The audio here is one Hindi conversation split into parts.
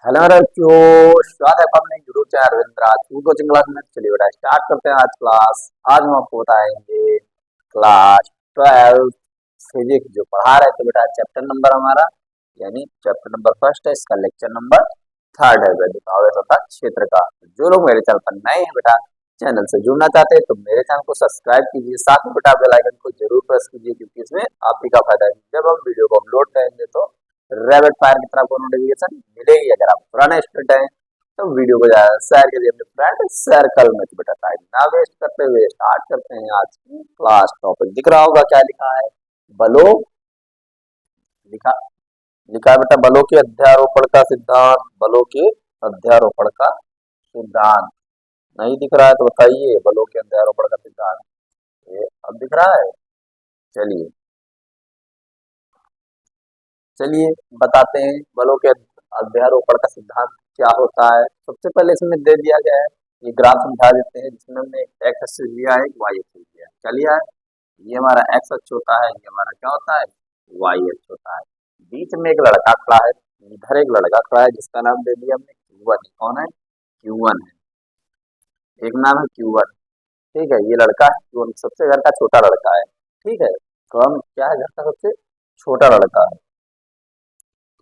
हेलो बच्चों, स्वागत है आपका अपने YouTube channel Ravindra Rajput coaching class में। चलिए बेटा स्टार्ट करते हैं आज क्लास। आज हम आपको बताएंगे क्लास 12 फिजिक्स जो पढ़ा रहे थे बेटा। चैप्टर नंबर हमारा यानी चैप्टर नंबर फर्स्ट है, इसका लेक्चर नंबर थर्ड है वैद्युत आवेश तथा क्षेत्र का। जो लोग मेरे चैनल पर नए हैं बेटा, चैनल से जुड़ना चाहते हैं तो मेरे चैनल को सब्सक्राइब कीजिए, साथ में बेटा बेल आइकन को जरूर प्रेस कीजिए, क्योंकि इसमें आप ही का फायदा है। जब हम वीडियो को अपलोड करेंगे तो रैपिड फायर की तरह आपको नोटिफिकेशन मिलेगी। अगर आप पुराने स्टूडेंट हैं तो वीडियो को ज्यादा शेयर करिए अपने फ्रेंड सर्कल में। तो बेटा टाइम ना वेस्ट करते हुए स्टार्ट करते हैं आज की क्लास। टॉपिक दिख रहा होगा, क्या लिखा है? बलों लिखा लिखा है बेटा, बलों के अध्यारोपण का सिद्धांत। बलों के अध्यारोपण का सिद्धांत नहीं दिख रहा है तो बताइए, बलों के अध्यारोपण का सिद्धांत ये अब दिख रहा है। चलिए चलिए बताते हैं बलों के अध्यारोपण का सिद्धांत क्या होता है। सबसे पहले इसमें दे दिया गया है, ये ग्राफ समझा देते हैं, जिसमें हमने एक एक्स एक्सिस लिया है, एक वाई एक्सिस लिया है। क्या लिया है? ये हमारा एक्स अक्ष होता है, ये हमारा क्या होता है? वाई अक्ष होता है। बीच में एक लड़का खड़ा है, इधर एक लड़का खड़ा है जिसका नाम दे दिया हमने Q1। कौन है? Q1 है, एक नाम है Q1। ठीक है, ये लड़का है Q1, सबसे घर का छोटा लड़का है। ठीक है, तो हम क्या है, घर का सबसे छोटा लड़का है।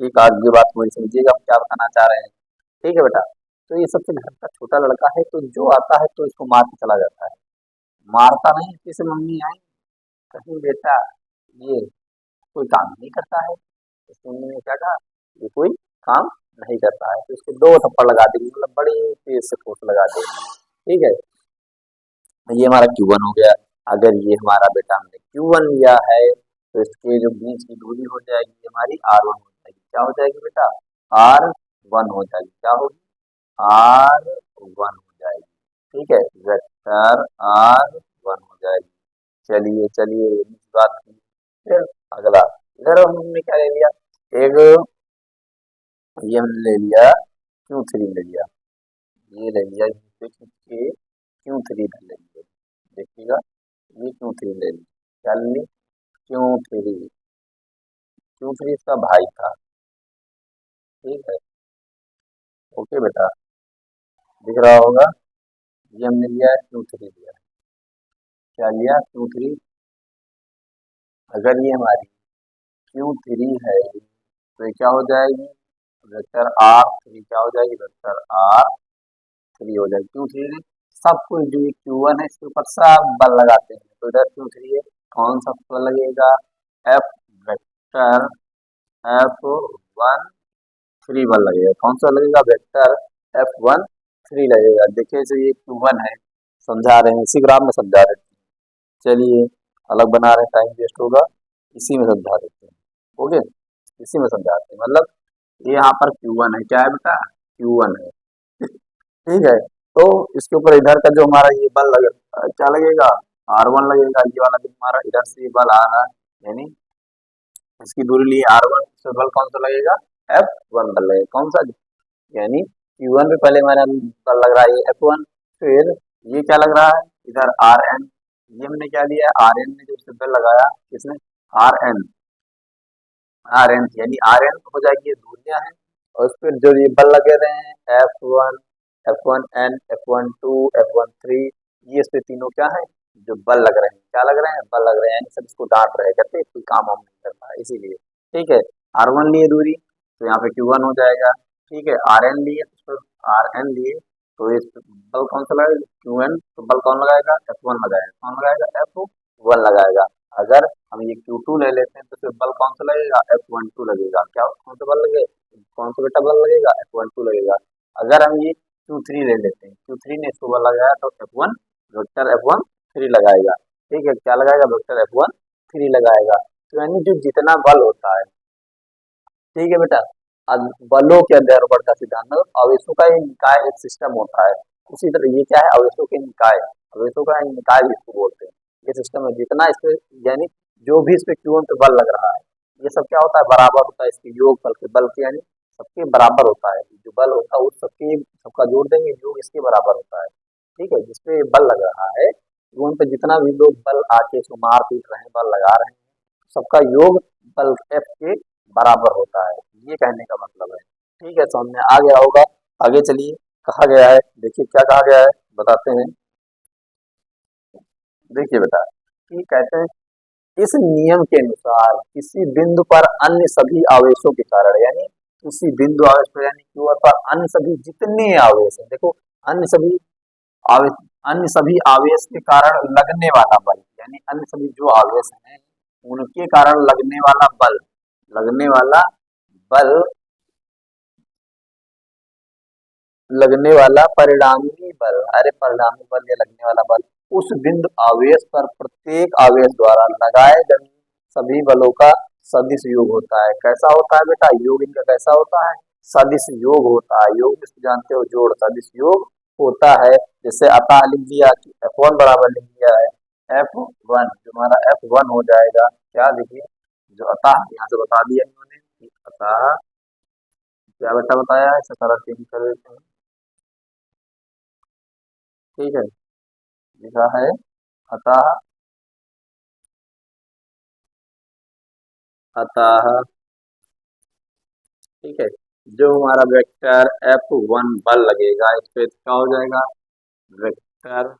ठीक, आज ये बात मुझे समझिएगा हम क्या बताना चाह रहे हैं। ठीक है बेटा, तो ये सबसे घर का छोटा लड़का है, तो जो आता है तो इसको मार के चला जाता है। मारता नहीं, जैसे मम्मी आई कहीं बेटा ये कोई काम नहीं करता है, इस मम्मी ने क्या कहा, ये कोई काम नहीं करता है, तो इसको दो थप्पड़ लगा देंगे, मतलब बड़ी तेज से फोर्स लगा देंगे। ठीक है, ये हमारा Q1 हो गया। अगर ये हमारा बेटा हमने Q1 लिया है तो इसके जो बीच की दूरी हो जाएगी हमारी R1 हो जाएगी। क्या हो जाएगी बेटा? R1 हो जाएगी। क्या होगी? R1 हो जाएगी। ठीक है, वेक्टर R1 हो जाएगी। चलिए चलिए इस बात की फिर अगला, इधर हमने क्या ले लिया, एक ये हमने ले लिया Q3 ले लिया, ये ले लिया Q3 ले लिया। देखिएगा, ये Q3 ले लिया। क्या ले लिया? Q3। Q3 इसका भाई था। ठीक है, ओके बेटा, दिख रहा होगा। ये हमने लिया है Q3 लिया है। क्या लिया? Q3। अगर ये हमारी Q3 है तो ये क्या हो जाएगी? वेक्टर R3 क्या हो जाएगी? वेक्टर R3 हो जाएगी। Q3 ने सब कुछ जो ये Q1 है इसके ऊपर सब बल लगाते हैं, तो इधर Q3 है, कौन सा बल लगेगा? F वेक्टर F1 3 बल लगेगा। कौन सा लगेगा? वेक्टर F1 3 लगेगा। देखिए इसे ये Q1 है, समझा रहे हैं, इसी ग्राफ में समझा रहे हैं। चलिए अलग बना रहे हैं, टाइम वेस्ट होगा, इसी में समझा देते हैं। ओके, इसी में समझाते हैं, मतलब ये यहाँ पर Q1 है। क्या है बेटा? Q1 है। ठीक है, तो इसके ऊपर इधर का जो हमारा ये बल लगे, क्या लगेगा? R1 लगेगा। ये वाला जो हमारा इधर से ये बल आ रहा है, यानी इसकी दूरी ली R1, इस पे बल कौन सा लगेगा? F1 बल लगेगा। कौन सा? यानी Q1 पे पहले हमारा बल लग रहा है ये F1, फिर ये क्या लग रहा है इधर Rn। ये हमने क्या लिया? Rn ने जो सिंबल लगाया, किसने? Rn। Rn यानी Rn हो जाएगी, ये दूरियां हैं, और उस पर जो ये बल लगे रहे हैं F1, F1n, F12, F13, ये इस पे तीनों क्या है? जो बल लग रहे हैं। क्या लग रहे हैं? बल लग रहे हैं, यानी सब इसको डांट रहे हैं, कहते हैं कोई काम हम नहीं करता है, इसीलिए। ठीक है, R1 लिए दूरी तो यहाँ पे Q1 हो जाएगा। ठीक है, Rn लिए तो Rn लिए तो इस पे बल कौन सा लगाएगा? Qn, तो बल कौन लगाएगा? F1 लगाएगा। कौन लगाएगा? F1 लगाएगा। अगर हम ये Q2 ले लेते हैं तो फिर बल कौन सा लगेगा? F12 लगेगा। क्या कौन सा बल लगेगा? कौन सा बेटा बल लगेगा? F12 लगेगा। अगर हम ये Q3 ले लेते हैं, Q3 ने इसको बल लगाया तो F1 वेक्टर F1 3 लगाएगा। ठीक है, क्या लगाएगा? वेक्टर F1 3 लगाएगा। तो यानी जो जितना बल होता है, ठीक है बेटा, अब बलों के अध्यारोपण का सिद्धांत मतलब आवेशों का ये निकाय एक सिस्टम होता है। उसी तरह ये क्या है? आवेशों के निकाय, आवेशों का निकाय भी इसको बोलते हैं। ये सिस्टम है, जितना इस पे यानी जो भी इस पे Q1 पे बल लग रहा है, ये सब क्या होता है? बराबर होता है, इसके योग बल के, बल के यानी सबके बराबर होता है। जो बल होता है वो सबके सबका जोड़ देंगे, योग इसके बराबर होता है। ठीक है, जिसपे बल लग रहा है Q1 पे जितना भी लोग बल आके इसको मार पीट रहे हैं, बल लगा रहे हैं, सबका योग बल F के बराबर होता है, ये कहने का मतलब है। ठीक है, समझ में आ गया होगा। आगे चलिए, कहा गया है, देखिए क्या कहा गया है, बताते हैं। देखिए बेटा, कि कहते हैं इस नियम के अनुसार किसी बिंदु पर अन्य सभी आवेशों के कारण, यानी किसी बिंदु आवेश पर यानी Q पर अन्य सभी जितने आवेश हैं, देखो अन्य सभी आवेश, अन्य सभी आवेश के कारण लगने वाला बल, यानी अन्य सभी जो आवेश हैं उनके कारण लगने वाला बल, लगने वाला बल, लगने वाला परिणामी बल, अरे परिणामी बल या लगने वाला बल, उस बिंदु आवेश पर प्रत्येक आवेश द्वारा लगाए गए सभी बलों का सदिश योग होता है। कैसा होता है बेटा, योग इनका कैसा होता है, सदिश योग होता है। योग इसको जानते हो, जोड़, सदिश योग होता है। जैसे अतः लिख दिया कि F1 बराबर लिख दिया है F1, जो हमारा F1 हो जाएगा, क्या देखिए, जो अतः यहाँ से बता दिया इन्होंने कि अतः, क्या बेटा बताया है, इसे सरल चेंज कर देते हैं। ठीक है, लिखा है अतः, अतः, ठीक है, जो हमारा वेक्टर F1 बल लगेगा इस पे क्या हो जाएगा, वेक्टर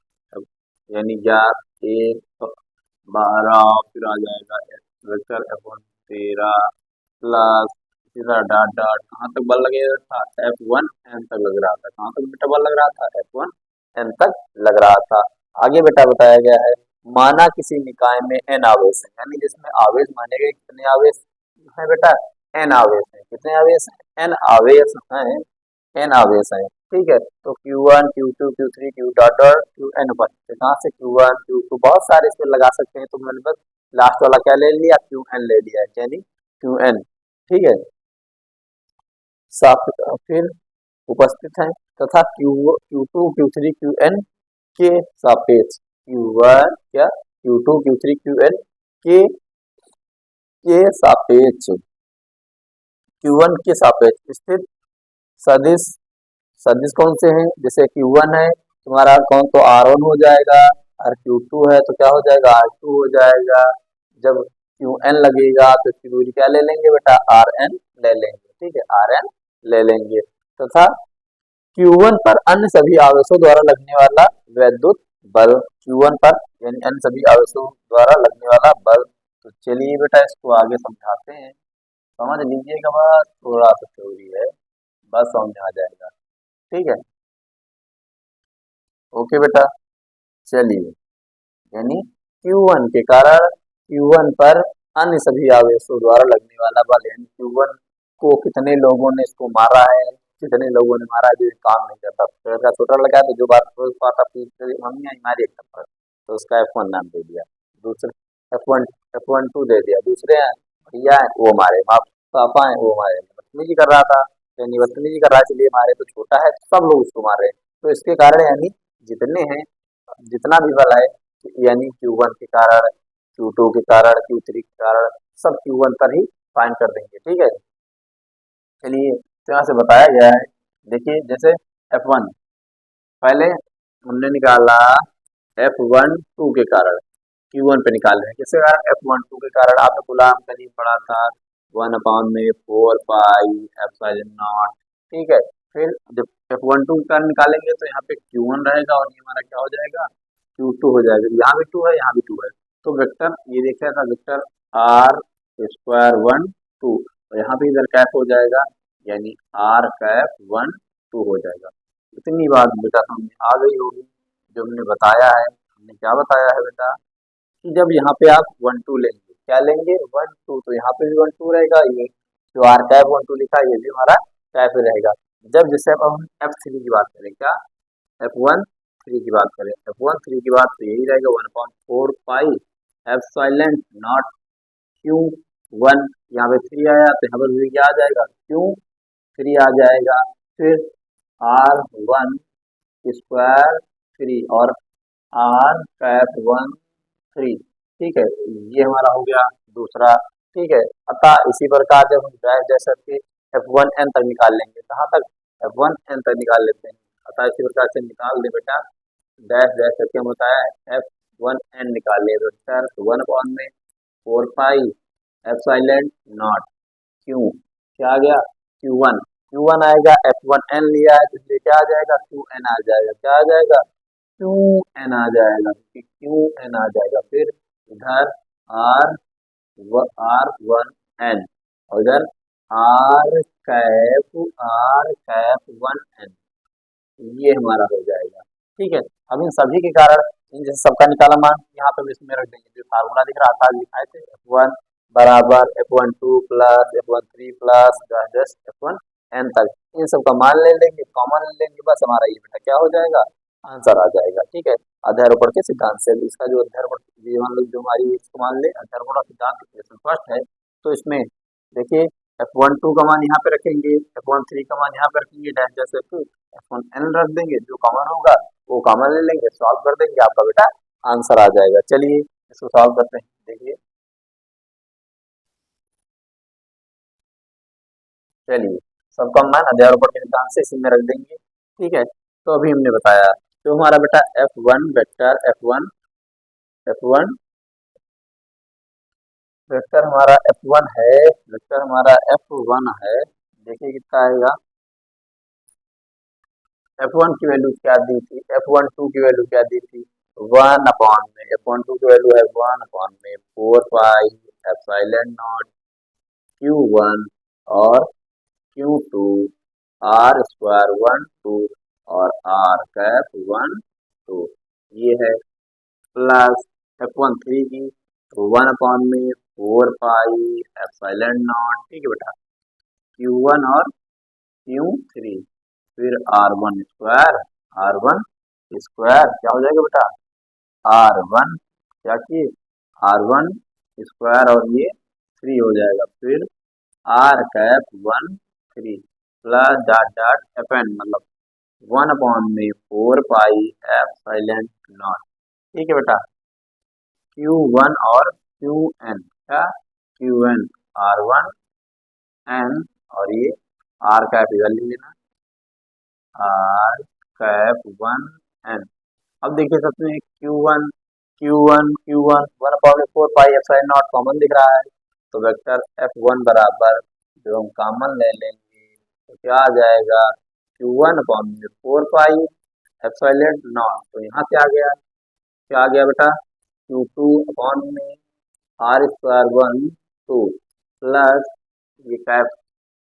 यानी 11 1 12, फिर आ जाएगा वेक्टर F1 13 प्लस, सीधा डॉट डॉट, कहाँ तक बल लगेगा था, F1 N तक लग रहा था। कहाँ तक बेटा बल लग रहा था, F1 N तक लग रहा था। आगे बेटा बताया गया है, माना किसी निकाय में N आवेश है, यानी जिसमें आवेश माने गए कितने आवेश है बेटा, N आवेश है। कितने आवेश हैं, N आवेश हैं, N आवेश हैं। ठीक है, तो Q1 Q2 Q3 Q dot dot Qn1, तो कहाँ से Q1 Q2 बहुत सारे इसमें लगा सकते हैं, तो मैंने बस लास्ट वाला क्या ले लिया, Qn ले लिया, यानी Qn। ठीक है, साफ, फिर उपस्थित हैं तथा Q2 Q3 Qn के सापेक्ष, Q1 क्या, Q2 Q3 Qn के सापेक्ष, Q1 के सापेक्ष स्थित सदिश, सदिश कौन से हैं, जैसे Q1 है तुम्हारा कौन, तो R1 हो जाएगा, और Q2 है तो क्या हो जाएगा, R2 हो जाएगा। जब Qn लगेगा तो इसकी दूरी क्या ले लेंगे बेटा, Rn ले लेंगे। ठीक है, Rn ले लेंगे, तथा Q1 पर अन्य सभी आवेशों द्वारा लगने वाला वैद्युत बल, Q1 पर यानी अन्य सभी आवेशों द्वारा लगने वाला बल। तो चलिए बेटा इसको आगे समझाते हैं, समझ लीजिएगा, बस थोड़ा सा थ्योरी है, बस समझ में आ जाएगा। ठीक है, ओके बेटा, चलिए, यानी Q1 के कारण, Q1 पर अन्य सभी आवेशों द्वारा लगने वाला बल, यानी Q1 को कितने लोगों ने इसको मारा है, कितने लोगों ने मारा है, जो ये काम नहीं करता, पेड़ का छोटा लगा है, तो जो बात रोज पाता पीछे मम्मी आई मारी एक थप्पड़, तो उसका F1 नाम दे दिया। दूसरे F1 F12 दे दिया, दूसरे हैं भैया हैं वो मारे, बाप पापा हैं वो मारे, बदतमीजी कर रहा था, यानी बदतमीजी कर रहा है इसलिए मारे, तो छोटा है तो सब लोग उसको मार रहे हैं, तो इसके कारण यानी जितने हैं, जितना भी बल है, यानी Q1 के कारण, Q2 के कारण, Q3 के कारण, सब Q1 पर ही फाइंड कर देंगे। ठीक है, चलिए तो यहाँ से बताया गया है, देखिए जैसे F1 पहले हमने निकाला, F12 के कारण Q1 पे निकाल रहे हैं, किसके कारण, F12 के कारण, आपने गुलाम का नहीं पढ़ा था, 1/4 पाई एप्सिलॉन नॉट। ठीक है, फिर जब F12 का निकालेंगे तो यहाँ पे Q1 रहेगा और ये हमारा क्या हो जाएगा, Q2 हो जाएगा, यहाँ भी 2 है यहाँ भी 2 है, तो वेक्टर ये देखा था, वेक्टर R स्क्वायर 1 2, और यहाँ पे इधर कैप हो जाएगा, यानी R कैप 1 2 हो जाएगा। इतनी बात बेटा समझ में आ गई होगी, जो हमने बताया है, हमने क्या बताया है बेटा, कि जब यहाँ पे आप 1 2 लेंगे, क्या लेंगे 1 2, तो यहाँ पे भी 1 2 रहेगा, ये जो आर कैप 1 2 लिखा है ये भी हमारा कैप रहेगा। जब जैसे अब हम F3 की बात करें, क्या F1 3 की बात करें, F1 3 की बात तो यही रहेगा, 1/4 पाई एप्सिलॉन नॉट Q1, यहाँ पे 3 आया तो यहाँ पर भी क्या आ जाएगा, Q3 आ जाएगा, फिर R1 स्क्वायर 3 और R कैप 1 3। ठीक है, ये हमारा हो गया दूसरा। ठीक है, अतः इसी प्रकार जब हम डैश डैश करके F1N तक निकाल लेंगे, कहाँ तक, F1N तक निकाल लेते हैं, अतः इसी प्रकार से निकाल दे बेटा, डैश डैश करके हम बताया है F1N निकाल लिया, तो sir 1/4 pi epsilon not Q, क्या आ गया Q1, Q1 आएगा, F1N लिया है तो इसलिए क्या आ जाएगा, Qn आ जाएगा। क्या आ जाएगा, Qn आ जाएगा, Qn आ जाएगा। फिर इधर R1N और इधर R1N, ये हमारा हो जाएगा। ठीक है, अब इन सभी के कारण इन जैसे सबका निकाला मान यहाँ पे इसमें रख देंगे। जो फार्मूला दिख रहा था लिखाए थे, F1 बराबर F12 plus F13 plus F1N तक, इन सब का मान ले लेंगे, कॉमन ले लेंगे, बस हमारा ये बेटा क्या हो जाएगा, आंसर आ जाएगा। ठीक है, अध्यारोपण के सिद्धांत से इसका जो अध्यारोपण, ये मान लो जो हमारी इसको मान ले अध्यारोपण सिद्धांत इक्वेशन फर्स्ट है, तो इसमें देखिए F12 का मान यहाँ पे रखेंगे, F13 का मान यहाँ पे रखेंगे, डैश डैश F1N रख देंगे, जो कॉमन होगा वो कॉमन ले लेंगे, सॉल्व कर देंगे, आपका बेटा आंसर आ जाएगा। चलिए इसको सॉल्व करते हैं, देखिए चलिए सबका मान अध्यारोपण के सिद्धांत से इसी में रख देंगे। ठीक है, तो अभी हमने बताया तो हमारा बेटा F1 वेक्टर F1 वेक्टर हमारा F1 है, वेक्टर हमारा F1 है। देखिए कितना आएगा, F1 की वैल्यू क्या दी थी, F12 की वैल्यू क्या दी थी, 1 अपॉन में, F12 की वैल्यू है 1/में 4 पाई एप्सिलॉन नॉट Q1 और Q2 R स्क्वायर 1 2 और R कैप 1 2, ये है प्लस F13 की 1 अपॉन में 4 पाई एप्सिलॉन नॉट, ठीक है बेटा, Q1 और Q3, फिर R1 स्क्वायर क्या हो जाएगा बेटा, R1 क्या किए, R1 स्क्वायर और ये 3 हो जाएगा, फिर R cap 1 3 plus dot dot Fn मतलब 1/में 4 पाई एप्सिलॉन नॉट। ठीक है बेटा, Q1 और Qn क्या, Qn R1N और ये R कैप इधर ले लेना, R कैप 1N। अब देखिए सबसे Q1 Q1 Q1 1/4 pi epsilon not common दिख रहा है, तो वेक्टर F1 बराबर जो हम कॉमन ले लेंगे तो क्या आ जाएगा, Q1/4 पाई एप्सिलॉन नॉट, तो यहाँ से आ गया, क्या आ गया बेटा, Q2/में R स्क्वायर 1 2 प्लस ये cap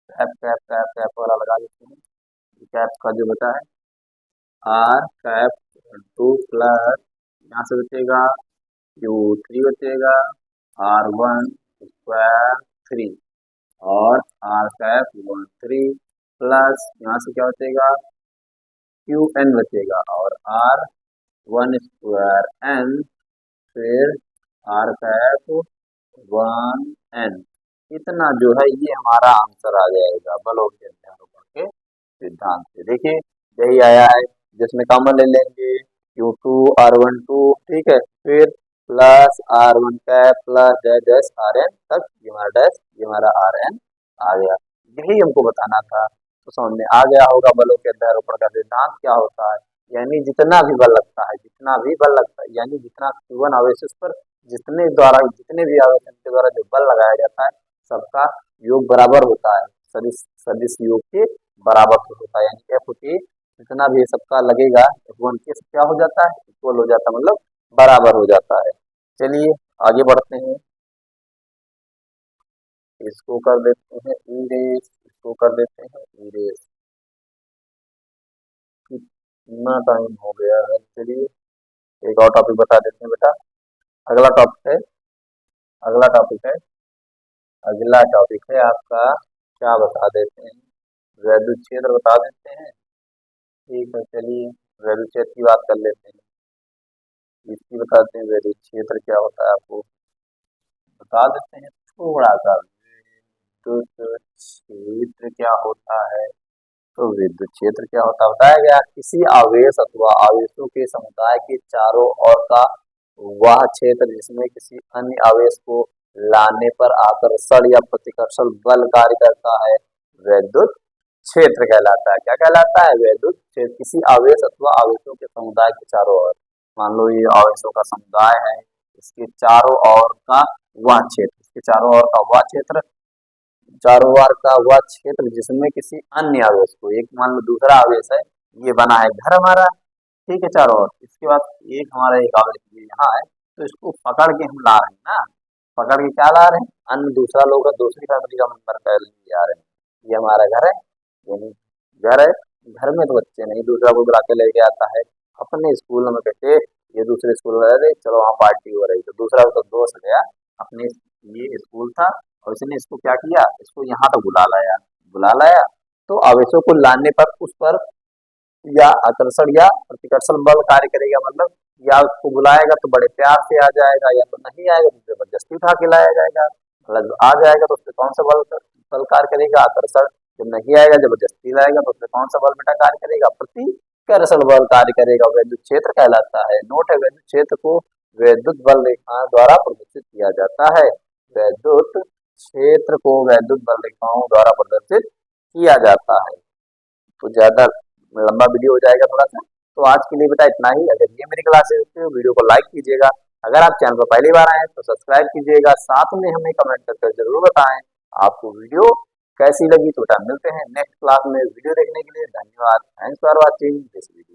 cap cap cap cap वाला लगा देते हैं, कैप का जो बचा है R कैप 2 प्लस यहाँ से बचेगा Q3 बचेगा R1 स्क्वायर 3 और R कैप 1 3 प्लस यहाँ से क्या बचेगा Qn बचेगा और R1 स्क्वायर N, फिर R कैप 1N, इतना जो है ये हमारा आंसर आ जाएगा बलों के अध्यारोपण के सिद्धांत से। देखिए यही आया है, जिसमें कॉमन ले लेंगे Q2 R12, ठीक है, फिर plus R1 cap plus dash dash Rn तक, ये हमारा डैश ये हमारा Rn आ गया। यही हमको बताना था, तो समझ में आ गया होगा बलों के अध्यारोपण का सिद्धांत क्या होता है। यानी जितना भी बल लगता है, जितना भी बल लगता है, यानी जितना Q1 आवेश पर जितने भी आवेशन के द्वारा जो बल लगाया जाता है सबका योग बराबर होता है, सदिश सदिश योग के बराबर होता है, यानी F के जितना भी सबका लगेगा F1 के क्या हो जाता है, इक्वल हो जाता है, मतलब बराबर हो जाता है। चलिए आगे बढ़ते हैं, इसको कर देते हैं ई रेस, इसको कर देते हैं ई रेस, कितना टाइम हो गया है। चलिए एक और टॉपिक बता देते हैं बेटा, अगला टॉपिक है अगला टॉपिक है अगला टॉपिक है आपका, क्या बता देते हैं, वैद्युत क्षेत्र बता देते हैं। ठीक है, चलिए वैद्युत क्षेत्र की बात कर लेते हैं, इसकी बताते हैं वैद्युत क्षेत्र क्या होता है, आपको बता देते हैं थोड़ा सा। विद्युत क्षेत्र क्या होता है, तो विद्युत क्षेत्र क्या होता है बताया गया, किसी आवेश अथवा आवेशों के समुदाय के चारों ओर का वह क्षेत्र जिसमें किसी अन्य आवेश को लाने पर आकर्षण या प्रतिकर्षण बल कार्य करता है, वैद्युत क्षेत्र कहलाता है। क्या कहलाता है, वैद्युत क्षेत्र, किसी आवेश अथवा आवेशों के समुदाय के चारों ओर, मान लो ये आवेशों का समुदाय है, इसके चारों ओर का वह क्षेत्र, इसके चारों ओर का वह क्षेत्र चारों ओर का हुआ क्षेत्र जिसमें किसी अन्य आवेश को, एक मान लो दूसरा आवेश है, ये बना है घर हमारा, ठीक है चारों ओर, इसके बाद एक हमारा एक आवेश ये यहाँ है, तो इसको पकड़ के हम ला रहे हैं ना, पकड़ के क्या ला रहे हैं, अन्य दूसरा लोग है, दूसरी फैमिली का मेंबर का ले आ रहे हैं, ये हमारा घर है, यानी घर है, घर में तो बच्चे नहीं दूसरा कोई बुला के लेके आता है, अपने स्कूल में बैठे, ये दूसरे स्कूल में रहे, चलो वहाँ पार्टी हो रही, तो दूसरा तो दोस्त गया अपने, ये स्कूल था और इसने इसको क्या किया, इसको यहाँ तक बुला लाया, तो आवेशों को लाने पर उस पर या आकर्षण या प्रतिकर्षण बल कार्य करेगा, मतलब या उसको बुलाएगा तो बड़े प्यार से आ जाएगा, या तो नहीं आएगा तो जबरदस्ती उठा के लाया जाएगा, मतलब आ जाएगा तो उससे कौन सा बल कार्य करेगा, आकर्षण, जब नहीं आएगा जबरदस्ती लाएगा तो उससे कौन सा बल बेटा कार्य करेगा, प्रतिकर्षण बल कार्य करेगा, वैद्युत क्षेत्र कहलाता है। नोट है, वैद्युत क्षेत्र को वैद्युत बल रेखाओं द्वारा प्रदर्शित किया जाता है, वैद्युत क्षेत्र को वैद्युत बल रेखाओं द्वारा प्रदर्शित किया जाता है। तो ज्यादा लंबा वीडियो हो जाएगा थोड़ा सा, तो आज के लिए बेटा इतना ही। अगर ये मेरी क्लास है तो वीडियो को लाइक कीजिएगा, अगर आप चैनल पर पहली बार आए तो सब्सक्राइब कीजिएगा, साथ में हमें कमेंट करके जरूर बताएं आपको वीडियो कैसी लगी। तो बेटा मिलते हैं नेक्स्ट क्लास में, वीडियो देखने के लिए धन्यवाद, thanks for watching this video.